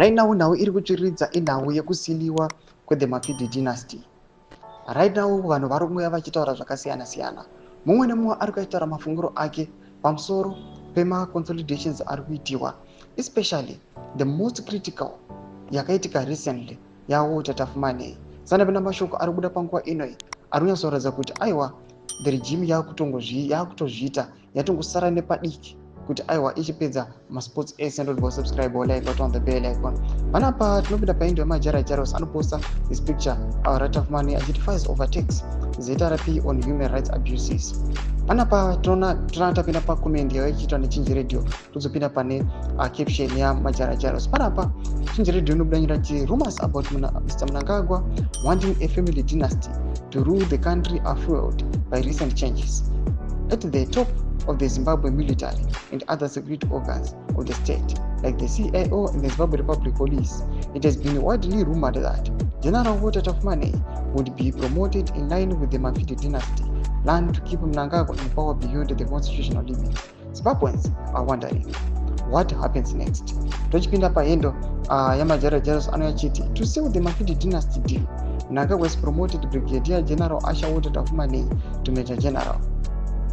Right now iri kutsviridza inhau yekusiliwa kwethe Mafidi dynasty. Right now vanhu vari kumwe vachitaura zvakasiyana siyana. Mumwe nemumwe ari kuitaura mafunguro ake pamusoro pema-consolidations ari kuitiwa, especially the most critical yakaitika recently yawo Tapfumaneyi. Sana pena mashoko ari kubuda panguva inoi ari kunyatsoratidza kuti aiwa the regime yakutozviita yatongosara nepadiki kuti aiwa ichipedza masports ese ndodwa subscribe or like on the bell icon. Panapa tinopinda paendo yemajaros anoposta this picture Tapfumaneyi achiti files overtakes ZRP on human rights abuses. Panapa tona tapinda pa comment yachiitwa neChinji Radio tozopinda pane caption yemajaros. Panapa Chinji Radio inobudanyira kuti rumors about Mr. Mnangagwa wanting a family dynasty to rule the country are fueled by recent changes at the top of the Zimbabwe military and other security organs of the state, like the CIO and the Zimbabwe Republic Police. It has been widely rumored that General Tapfumaneyi would be promoted in line with the Mafidi dynasty plan to keep Mnangagwa in power beyond the constitutional limit. Zimbabweans are wondering what happens next. Tochipinda paendo yamajaros anoyachiti to seal the Mafidi dynasty deal, Mnangagwa was promoted Brigadier General Tapfumaneyi to Major General.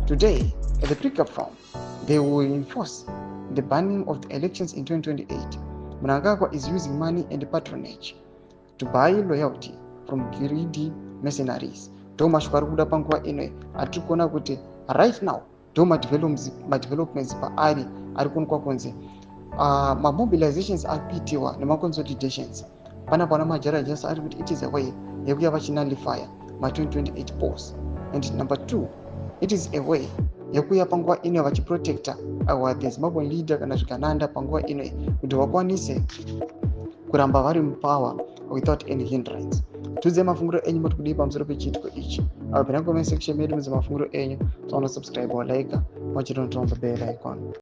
Today, at the pre-cap form, they will enforce the banning of the elections in 2028. Mnangagwa is using money and patronage to buy loyalty from greedy mercenaries. Toma shukwarukuda panguva inoi atikona kuti right now toma developments paari kuonekwa kunzi mobilizations ari kuitiwa nema-consolidations. Pana majaras ari kuti it is a way yekuya vachinalifya ma-2028 polls. And number 2, it is a way yekuya panguva inoi vachiprotecta the Zimbabwean leader kana zvikananda panguva inoi kuti vakwanise kuramba vari mupower without any hindrance. Tudze mafunguro enyu muri kudii pamusoro pechiitiko ichi. Apinda comment section medu mudze mafunguro enyu, subscribe or like, wachidon'd on the bell icon.